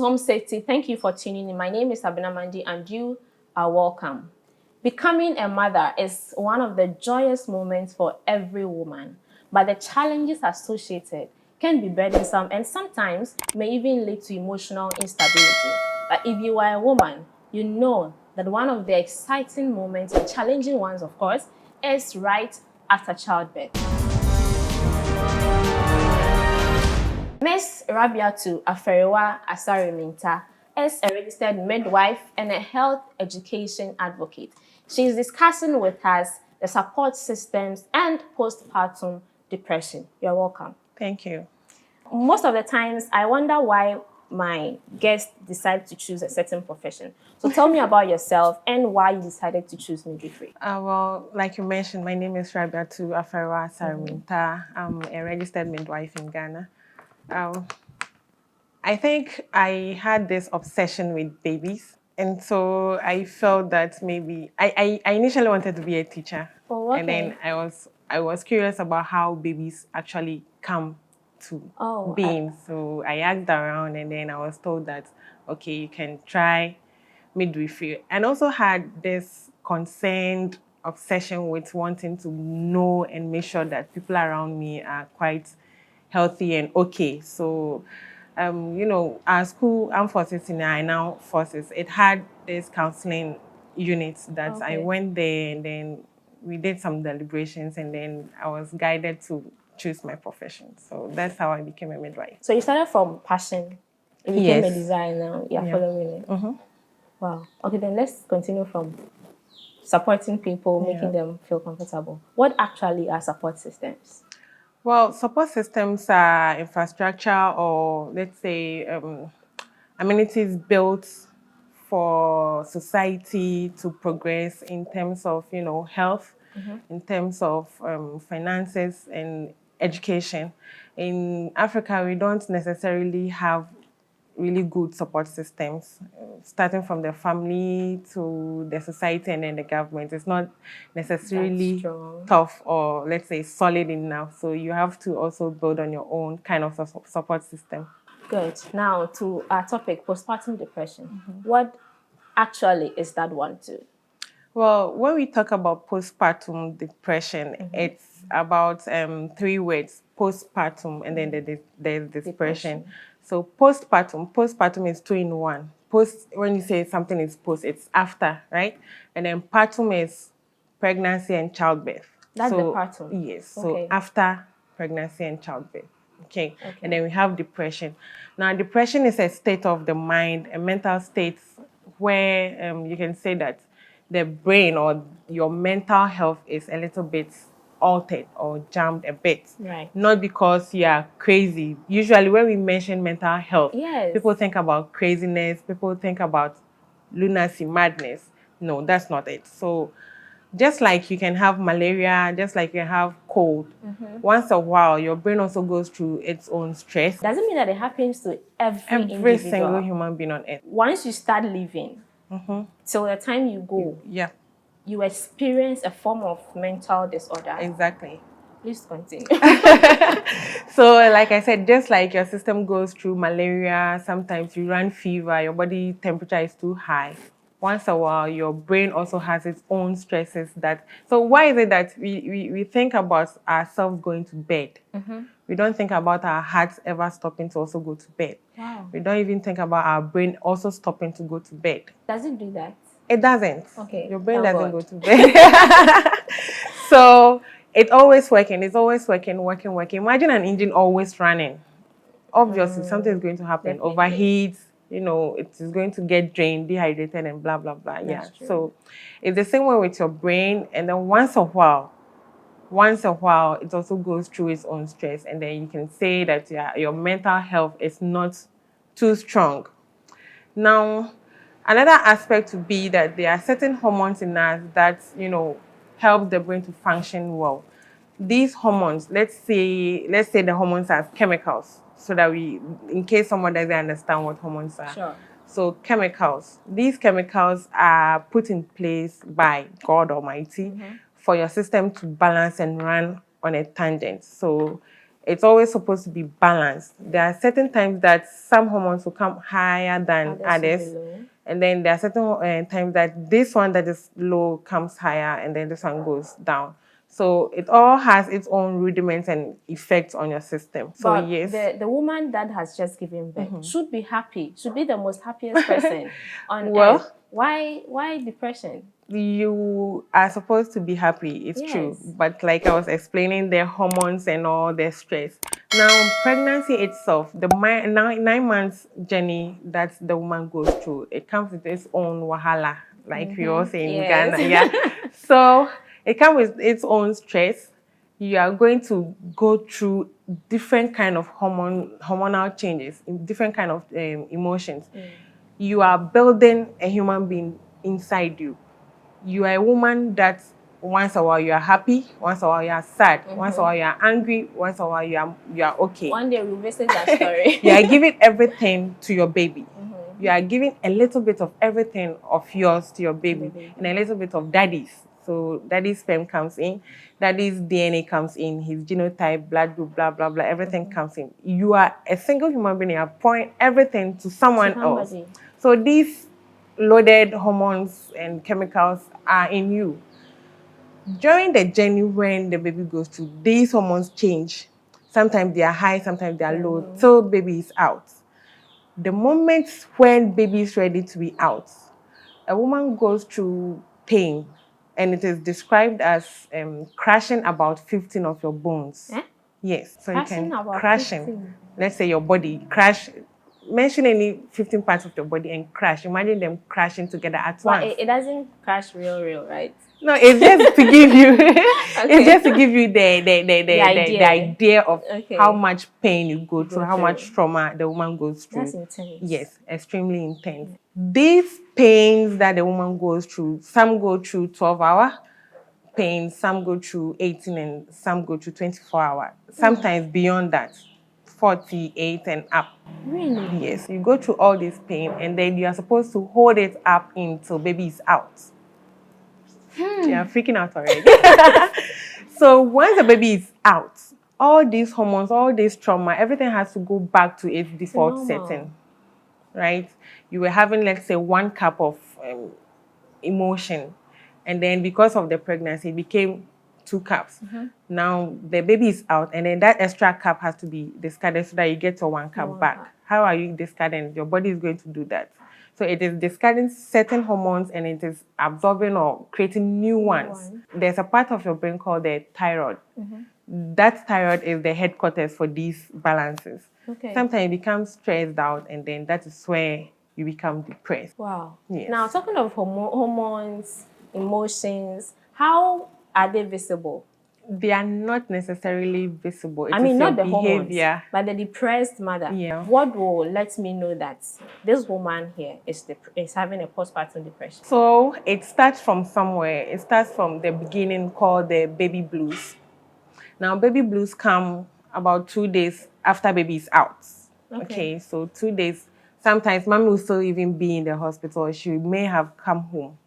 Home Safety, thank you for tuning in. My name is Sabina Mandi and you are welcome. Becoming a mother is one of the joyous moments for every woman, but the challenges associated can be burdensome and sometimes may even lead to emotional instability. But if you are a woman, you know that one of the exciting moments and challenging ones, of course, is right after childbirth. Ms. Rabiatu Aferiwa Asariminta is a registered midwife and a health education advocate. She is discussing with us the support systems and postpartum depression. You're welcome. Thank you. Most of the times, I wonder why my guests decide to choose a certain profession. So tell me about yourself and why you decided to choose midwifery. Well, like you mentioned, my name is Rabiatu Aferiwa Asariminta. I'm a registered midwife in Ghana. I think I had this obsession with babies. And so I felt that maybe I initially wanted to be a teacher. Oh, okay. And then I was curious about how babies actually come to being. So I asked around and then I was told that, okay, you can try midwifery. And also had this concerned obsession with wanting to know and make sure that people around me are quite healthy and okay. So, our school, Armed Forces in our now forces, it had this counseling unit that I went there and then we did some deliberations and then I was guided to choose my profession. So that's how I became a midwife. So you started from passion, you became a designer, following it. Mm-hmm. Wow. Okay, then let's continue from supporting people, making them feel comfortable. What actually are support systems? Well, support systems are infrastructure or let's say amenities built for society to progress in terms of, health, in terms of finances and education. In Africa, we don't necessarily have really good support systems, starting from the family to the society and then the government. It's not necessarily tough or, let's say, solid enough. So you have to also build on your own kind of support system. Good. Now to our topic, postpartum depression. What actually is that one too? Well, when we talk about postpartum depression, it's about three words: postpartum, and then there's depression. So postpartum is two in one. Post, when you say something is post, it's after, right? And then partum is pregnancy and childbirth. That's the partum. Yes. So after pregnancy and childbirth. Okay. And then we have depression. Now, depression is a state of the mind, a mental state where you can say that the brain or your mental health is a little bit altered or jammed a bit. Right. Not because you are crazy. Usually when we mention mental health, people think about craziness, people think about lunacy, madness. No, that's not it. So just like you can have malaria, just like you can have cold, once a while your brain also goes through its own stress. Doesn't mean that it happens to every individual. Single human being on earth. Once you start living, till the time you go, you experience a form of mental disorder. Exactly. Please continue. So, like I said, just like your system goes through malaria, sometimes you run fever, your body temperature is too high. Once a while, your brain also has its own stresses so why is it that we think about ourselves going to bed? We don't think about our hearts ever stopping to also go to bed. Wow. We don't even think about our brain also stopping to go to bed. Does it do that? It doesn't. Okay. Your brain doesn't go to bed. So it's always working. It's always working. Imagine an engine always running. Obviously, something is going to happen. Definitely. Overheat, it is going to get drained, dehydrated, and blah, blah, blah. So it's the same way with your brain. And then once a while, it also goes through its own stress. And then you can say that your mental health is not too strong. Now, another aspect would be that there are certain hormones in us that, help the brain to function well. These hormones, let's say the hormones are chemicals, so that in case someone doesn't understand what hormones are. Sure. So chemicals, these chemicals are put in place by God Almighty for your system to balance and run on a tangent. So it's always supposed to be balanced. There are certain times that some hormones will come higher than others. And then there are certain times that this one that is low comes higher and then this one goes down. So it all has its own rudiments and effects on your system. So but yes. The woman that has just given birth should be happy, should be the most happiest person on earth. Why depression? You are supposed to be happy, it's true. But like I was explaining, their hormones and all their stress. Now, pregnancy itself, the 9 months journey that the woman goes through, it comes with its own wahala, like we all say in Ghana. Yeah. So it comes with its own stress. You are going to go through different kind of hormonal changes, different kind of emotions. You are building a human being inside you. You are a woman that once a while you are happy, once a while you are sad, once a while you are angry, once a while you are okay. One day we'll visit that story. You are giving everything to your baby. You are giving a little bit of everything of yours to your baby, and a little bit of daddy's. So daddy's sperm comes in, daddy's DNA comes in, his genotype, blood group, blah, blah, blah, everything comes in. You are a single human being, you are pouring everything to someone else. So these loaded hormones and chemicals are in you. During the journey when the baby goes through, these hormones change. Sometimes they are high, sometimes they are low, till baby is out. The moment when baby is ready to be out, a woman goes through pain, and it is described as crashing about 15 of your bones. Yes, so crashing, you can crashing. Let's say your body crash. Mention any 15 parts of your body and crash. Imagine them crashing together at once. It doesn't crash real, right? No, it's just to give you it's just to give you the idea of how much pain you go through, how much trauma the woman goes through. That's intense. Yes, extremely intense. These pains that the woman goes through, some go through 12-hour pain, some go through 18, and some go through 24-hour. Sometimes beyond that. 48 and up. Really? Yes, you go through all this pain and then you are supposed to hold it up until baby is out. You are freaking out already. So once the baby is out, all these hormones, all this trauma, everything has to go back to its default setting. Right? You were having, let's say, 1 cup of emotion, and then because of the pregnancy, it became 2 cups. Now the baby is out, and then that extra cup has to be discarded so that you get your 1 cup back. How are you discarding? Your body is going to do that. So it is discarding certain hormones and it is absorbing or creating new ones. There's a part of your brain called the thyroid. That thyroid is the headquarters for these balances. Sometimes you become stressed out, and then that is where you become depressed. Wow. Yes. Now, talking of hormones, emotions, how are they visible? They are not necessarily visible. I mean, not the behavior, hormones, but the depressed mother. Yeah. What will let me know that this woman here is having a postpartum depression? So it starts from somewhere. It starts from the beginning, called the baby blues. Now, baby blues come about 2 days after baby is out. Okay, so 2 days. Sometimes mommy will still even be in the hospital. She may have come home.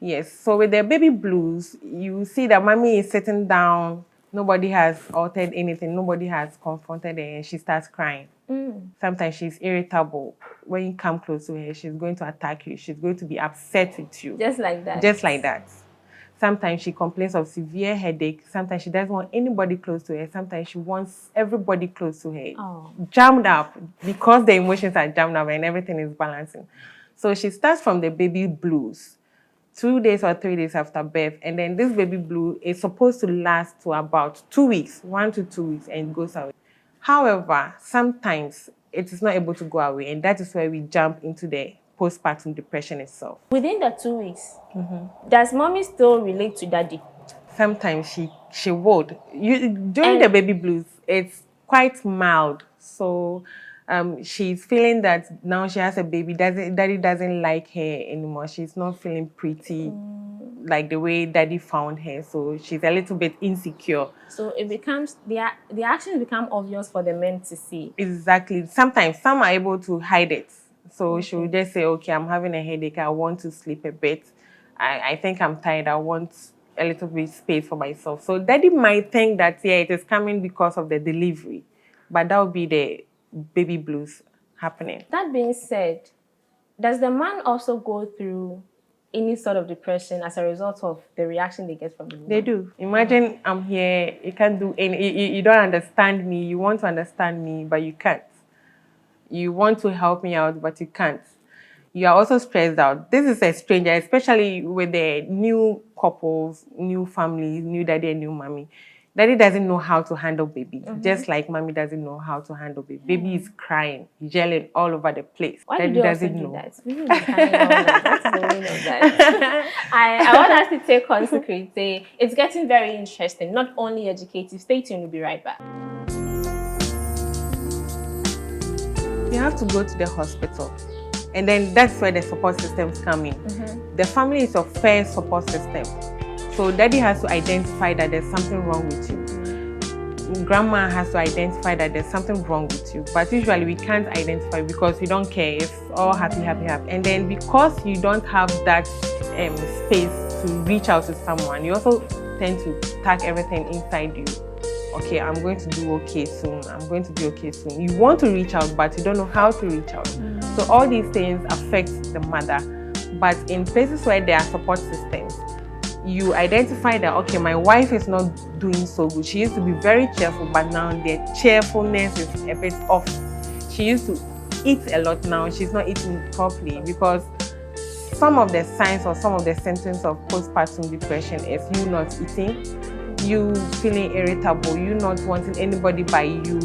Yes, so with the baby blues, you see that mommy is sitting down. Nobody has altered anything. Nobody has confronted her, and she starts crying. Sometimes she's irritable. When you come close to her, she's going to attack you. She's going to be upset with you. Just like that? Just like that. Sometimes she complains of severe headache. Sometimes she doesn't want anybody close to her. Sometimes she wants everybody close to her. Jammed up, because the emotions are jammed up and everything is balancing. So she starts from the baby blues 2 days or 3 days after birth, and then this baby blue is supposed to last to about 2 weeks, 1 to 2 weeks, and it goes away. However, sometimes it is not able to go away, and that is where we jump into the postpartum depression itself. Within the 2 weeks, does mommy still relate to daddy? Sometimes she would. During the baby blues, it's quite mild. So she's feeling that now she has a baby, daddy doesn't like her anymore. She's not feeling pretty like the way daddy found her. So she's a little bit insecure. So it becomes, the actions become obvious for the men to see. Exactly. Sometimes some are able to hide it. So she will just say, okay, I'm having a headache. I want to sleep a bit. I think I'm tired. I want a little bit space for myself. So daddy might think that, yeah, it is coming because of the delivery, but that would be the baby blues happening. That being said, does the man also go through any sort of depression as a result of the reaction they get from the woman? They do. Imagine I'm here, you can't do any, you don't understand me, you want to understand me, but you can't. You want to help me out, but you can't. You are also stressed out. This is a stranger, especially with the new couples, new families, new daddy and new mommy. Daddy doesn't know how to handle baby, just like mommy doesn't know how to handle baby. Baby is crying, yelling all over the place. Why Daddy do they doesn't also know. do that? We will be carrying on that. What's the meaning of that? I want us to take on Sécurité. It's getting very interesting, not only educative. Stay tuned, we'll be right back. You have to go to the hospital. And then that's where the support systems come in. The family is your first support system. So daddy has to identify that there's something wrong with you. Grandma has to identify that there's something wrong with you. But usually we can't identify because we don't care. It's all happy, happy, happy. And then because you don't have that space to reach out to someone, you also tend to tag everything inside you. Okay, I'm going to do okay soon. I'm going to be okay soon. You want to reach out, but you don't know how to reach out. So all these things affect the mother. But in places where there are support systems, you identify that, okay, my wife is not doing so good. She used to be very cheerful, but now the cheerfulness is a bit off. She used to eat a lot now. She's not eating properly because some of the signs or some of the symptoms of postpartum depression is you not eating, you feeling irritable, you not wanting anybody by you,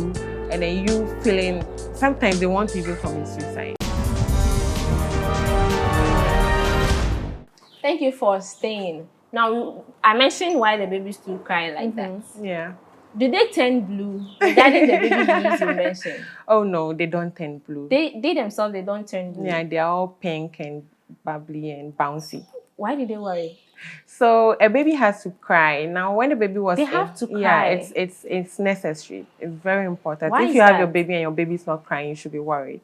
and then you feeling, sometimes they want to even commit suicide. Thank you for staying. Now, I mentioned why the babies do cry like that. Yeah. Do they turn blue? Regarding the baby blues you mentioned. Oh no, they don't turn blue. They themselves, they don't turn blue. Yeah, they're all pink and bubbly and bouncy. Why did they worry? So a baby has to cry. Now, when the baby was they have to cry. Yeah, it's necessary. It's very important. Why if you have your baby and your baby's not crying, you should be worried.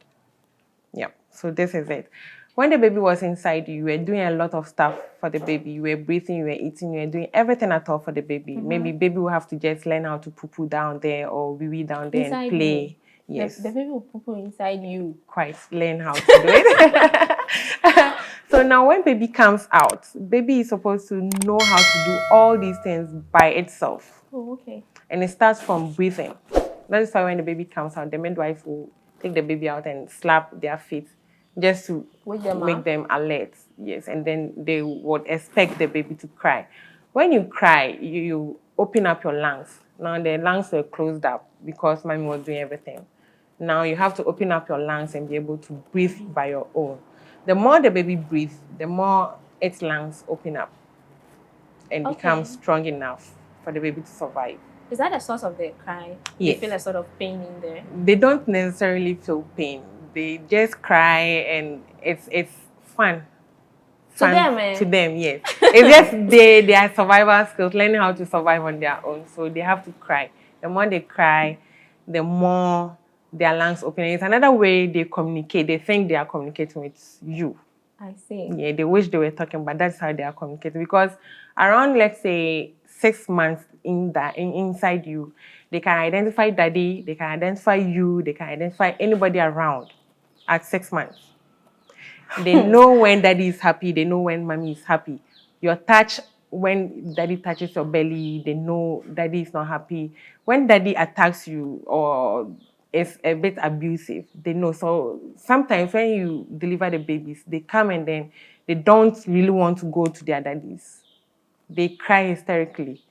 Yeah. So this is it. When the baby was inside you were doing a lot of stuff for the baby. You were breathing, you were eating, you were doing everything at all for the baby. Maybe baby will have to just learn how to poo-poo down there or wee-wee down there inside and play. Me. Yes. The baby will poo-poo inside you. Quite learn how to do it. So now when baby comes out, baby is supposed to know how to do all these things by itself. Oh, okay. And it starts from breathing. That is why when the baby comes out, the midwife will take the baby out and slap their feet just to make them alert. Yes, and then they would expect the baby to cry. When you cry, you open up your lungs. Now the lungs were closed up because mommy was doing everything. Now you have to open up your lungs and be able to breathe by your own. The more the baby breathes, the more its lungs open up and become strong enough for the baby to survive. Is that the source of their cry? Yes. They feel a sort of pain in there? They don't necessarily feel pain. They just cry and it's fun. To them, To them, yes. It's just their survival skills, learning how to survive on their own. So they have to cry. The more they cry, the more their lungs open. It's another way they communicate. They think they are communicating with you. I see. Yeah, they wish they were talking, but that's how they are communicating. Because around, let's say, 6 months inside you, they can identify daddy, they can identify you, they can identify anybody around at 6 months. They know when daddy is happy, they know when mommy is happy. Your touch, when daddy touches your belly, they know daddy is not happy. When daddy attacks you or is a bit abusive, they know. So sometimes when you deliver the babies, they come and then they don't really want to go to their daddies. They cry hysterically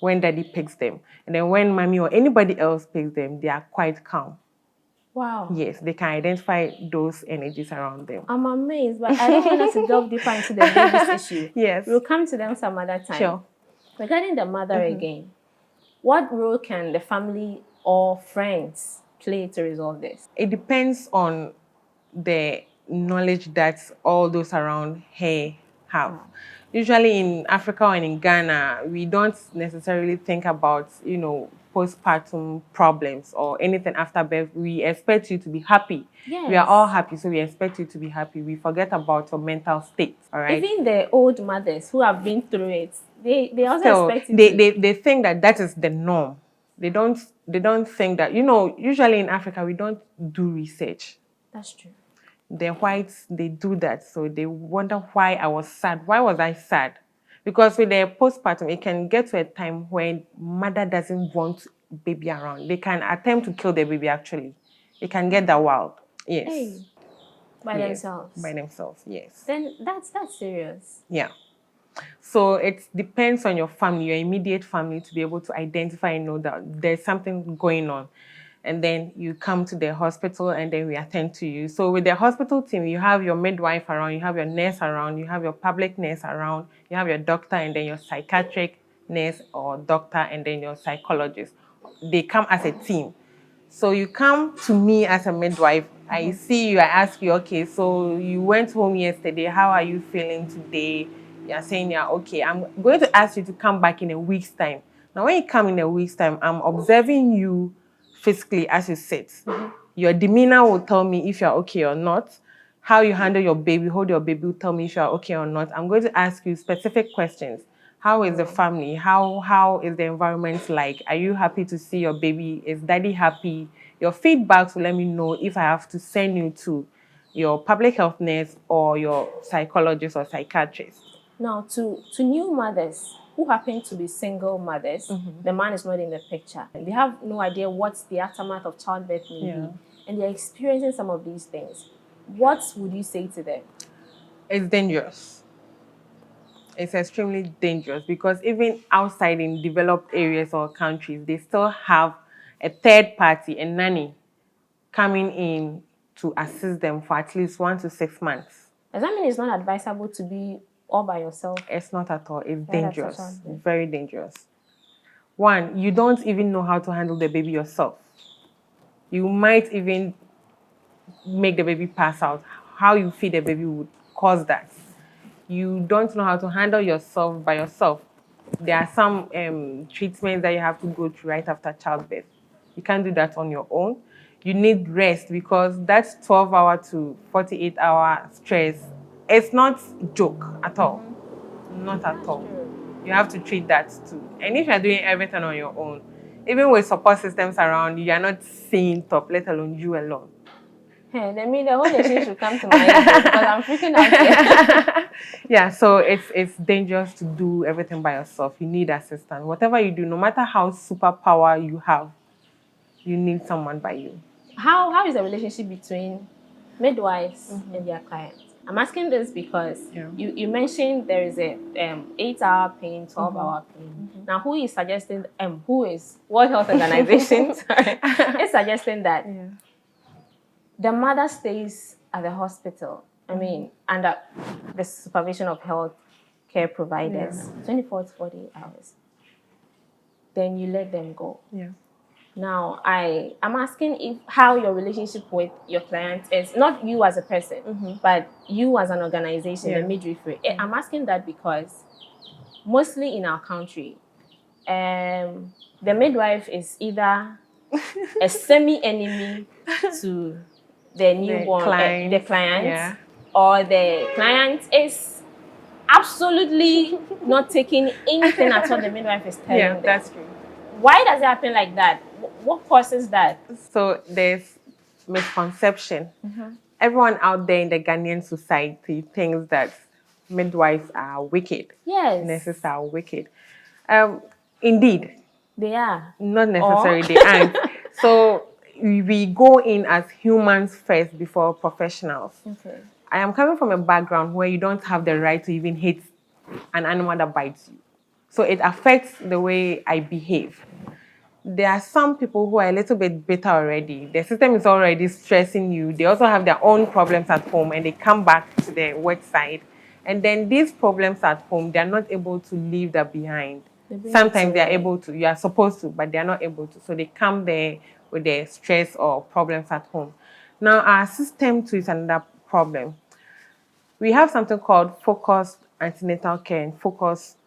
when daddy picks them. And then when mommy or anybody else picks them, they are quite calm. Wow. Yes, they can identify those energies around them. I'm amazed, but I don't want us to delve deeper into the baby's issue. Yes. We'll come to them some other time. Sure. Regarding the mother again, what role can the family or friends play to resolve this? It depends on the knowledge that all those around her have. Usually in Africa or in Ghana, we don't necessarily think about, postpartum problems or anything after birth. We expect you to be happy. Yes. We are all happy, so we expect you to be happy. We forget about your mental state, all right? Even the old mothers who have been through it, They also Still, expect it they think that that is the norm. They don't think that, usually in Africa we don't do research. That's true. The whites, they do that, so they wonder why I was sad. Why was I sad? Because with the postpartum, it can get to a time when mother doesn't want baby around. They can attempt to kill the baby. Actually, they can get that wild. Yes. Hey, by themselves. By themselves. Yes. Then that's serious. Yeah. So it depends on your family, your immediate family, to be able to identify and know that there's something going on. And then you come to the hospital and then we attend to you. So with the hospital team, you have your midwife around, you have your nurse around, you have your public nurse around, you have your doctor and then your psychiatric nurse or doctor and then your psychologist. They come as a team. So you come to me as a midwife, I see you, I ask you, okay, so you went home yesterday, how are you feeling today? You're saying, yeah, okay, I'm going to ask you to come back in a week's time. Now, when you come in a week's time, I'm observing you physically as you sit. Your demeanor will tell me if you're okay or not. How you handle your baby, hold your baby will tell me if you're okay or not. I'm going to ask you specific questions. How is the family? How is the environment like? Are you happy to see your baby? Is daddy happy? Your feedbacks will let me know if I have to send you to your public health nurse or your psychologist or psychiatrist. Now, to new mothers who happen to be single mothers, the man is not in the picture. They have no idea what's the aftermath of childbirth may be, and they're experiencing some of these things. What would you say to them? It's dangerous. It's extremely dangerous because even outside in developed areas or countries, they still have a third party, a nanny, coming in to assist them for at least 1 to 6 months. Does that mean it's not advisable to be all by yourself? It's not at all. It's dangerous. Very dangerous. One, you don't even know how to handle the baby yourself. You might even make the baby pass out. How you feed the baby would cause that. You don't know how to handle yourself by yourself. There are some treatments that you have to go through right after childbirth. You can't do that on your own. You need rest because that's 12-hour to 48-hour stress. It's not a joke at all. Not at all. You have to treat that too. And if you're doing everything on your own, even with support systems around, you are not seeing top, let alone you alone. Hey, then the whole nation should come to my aid because I'm freaking out here. Yeah, so it's dangerous to do everything by yourself. You need assistance. Whatever you do, no matter how superpower you have, you need someone by you. How is the relationship between midwives and their clients? I'm asking this because you mentioned there is a 8-hour pain, 12-hour pain. Now, who is suggesting? Who is World Health Organization? is suggesting that the mother stays at the hospital. I mean, under the supervision of health care providers, 24 to 48 hours. Then you let them go. Yeah. Now, I'm asking how your relationship with your client is, not you as a person, but you as an organization, the midwifery. I'm asking that because mostly in our country, the midwife is either a semi-enemy to the newborn, the client, or the client is absolutely not taking anything at all the midwife is telling them. Yeah, that's true. Why does it happen like that? What causes that? So there's misconception. Everyone out there in the Ghanaian society thinks that midwives are wicked. Yes. Nurses are wicked. Indeed. They are. Not necessarily, they aren't. So we go in as humans first before professionals. Okay. I am coming from a background where you don't have the right to even hate an animal that bites you. So it affects the way I behave. There are some people who are a little bit bitter already. The system is already stressing you. They also have their own problems at home and they come back to the work side. And then these problems at home, they are not able to leave that behind. Sometimes they are able to, you are supposed to, but they are not able to. So they come there with their stress or problems at home. Now, our system too is another problem. We have something called focused antenatal care and focused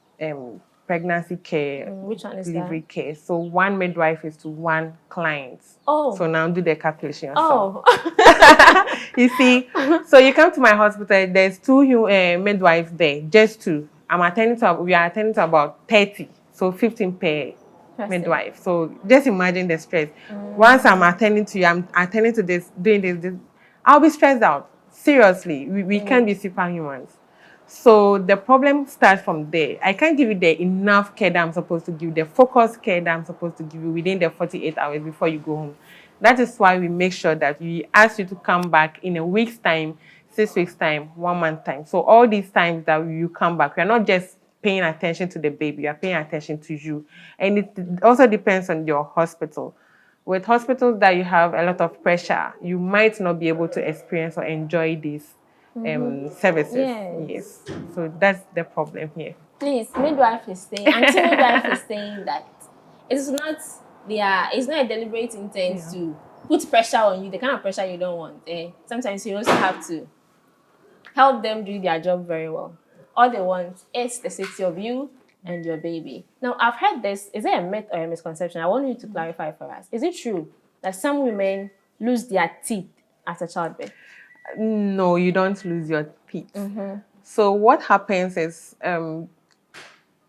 pregnancy care, which one is delivery care. So one midwife is to one client. Oh. So now do the calculation yourself. Oh. You see, so you come to my hospital, there's 2 midwives there, just 2. we are attending to about 30, so 15 per midwife. So just imagine the stress. Once I'm attending to you, I'm attending to this, doing this, I'll be stressed out. Seriously, we can't be superhumans. So the problem starts from there. I can't give you the enough care that I'm supposed to give you, the focused care that I'm supposed to give you within the 48 hours before you go home. That is why we make sure that we ask you to come back in a week's time, 6 weeks' time, 1 month time. So all these times that you come back, we are not just paying attention to the baby, you are paying attention to you. And it also depends on your hospital. With hospitals that you have a lot of pressure, you might not be able to experience or enjoy these services. Yes. So that's the problem here. Please, midwife is saying, anti-midwife is saying that it's not a deliberate intent to put pressure on you, the kind of pressure you don't want. Sometimes you also have to help them do their job very well. All they want is the safety of you and your baby. Now, I've heard this. Is it a myth or a misconception? I want you to clarify for us. Is it true that some women lose their teeth after childbirth? No, you don't lose your teeth. So what happens is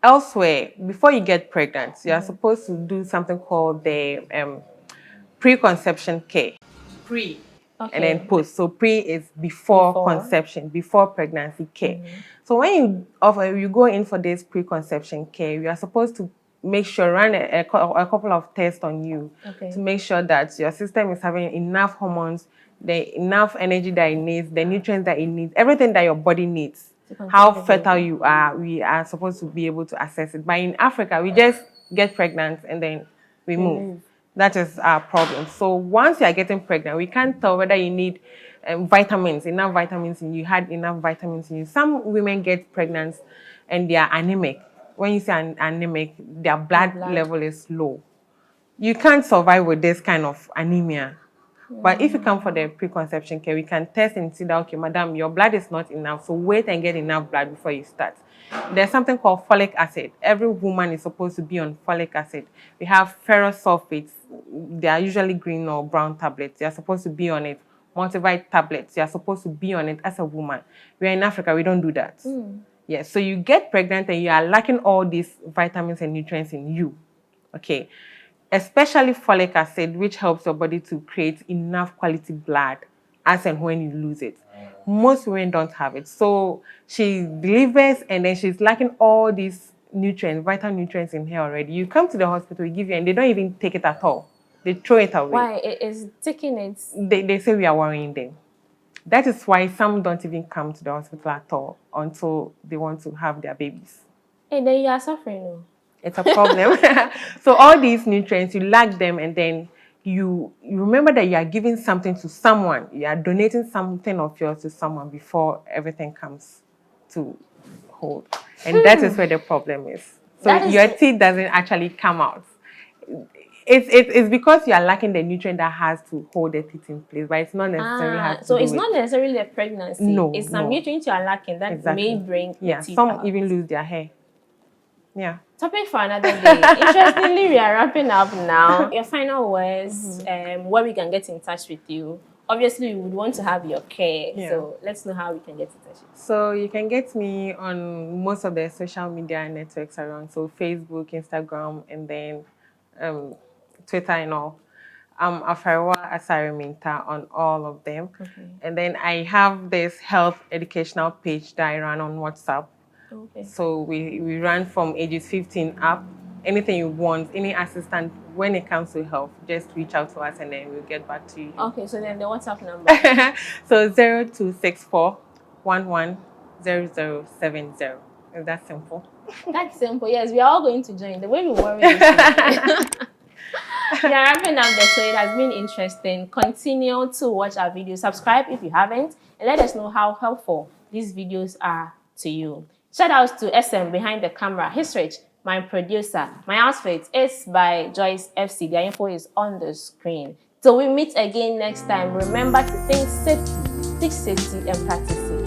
elsewhere, before you get pregnant, you are supposed to do something called the preconception care. Pre. Okay. And then post. So pre is before conception, before pregnancy care. So when you go in for this preconception care, you are supposed to make sure, run a couple of tests on you to make sure that your system is having enough hormones, enough energy that it needs, the nutrients that it needs, everything that your body needs. How fertile you are, we are supposed to be able to assess it. But in Africa, we just get pregnant and then we move. That is our problem. So once you are getting pregnant, we can't tell whether you need vitamins, enough vitamins in you, had enough vitamins in you. Some women get pregnant and they are anemic. When you say anemic, their blood level is low. You can't survive with this kind of anemia. But if you come for the preconception care, we can test and see that, okay, madam, your blood is not enough, so wait and get enough blood before you start. There's something called folic acid. Every woman is supposed to be on folic acid. We have ferrous sulfates. They are usually green or brown tablets. You are supposed to be on it. Multivite tablets. You are supposed to be on it as a woman. We are in Africa. We don't do that. Yes. So you get pregnant and you are lacking all these vitamins and nutrients in you. Okay. Especially folic acid, which helps your body to create enough quality blood as and when you lose it. Most women don't have it. So she delivers and then she's lacking all these nutrients, vital nutrients in her already. You come to the hospital, we give you, and they don't even take it at all. They throw it away. Why? It is taking it? They say we are worrying them. That is why some don't even come to the hospital at all until they want to have their babies. Hey, then you are suffering, no? It's a problem. So all these nutrients, you lack them, and then you remember that you are giving something to someone. You are donating something of yours to someone before everything comes to hold. And that is where the problem is. So your teeth doesn't actually come out. It's because you are lacking the nutrient that has to hold the teeth in place, but it's not necessarily so it's not necessarily the pregnancy. No, it's some nutrients you are lacking that may bring teeth some out. even lose their hair. Yeah. Topic for another day. Interestingly, we are wrapping up now. Your final words, where we can get in touch with you. Obviously, we would want to have your care, so let's know how we can get in touch with you. So you can get me on most of the social media networks around, so Facebook, Instagram, and then Twitter and all. Afariwa Asariminta on all of them. And then I have this health educational page that I run on WhatsApp. So we run from ages 15 up. Anything you want, any assistant when it comes to health, just reach out to us and then we'll get back to you. Okay, so then the WhatsApp number. So 0264 110070. Is that simple? That's simple. Yes, we are all going to join. The way we worry is we are wrapping up the show. It has been interesting. Continue to watch our videos. Subscribe if you haven't, and let us know how helpful these videos are to you. Shout out to SM behind the camera. He's Rich, my producer. My outfit is by Joyce FC. Their info is on the screen. So we meet again next time. Remember to think safety, teach safety, and practice safety.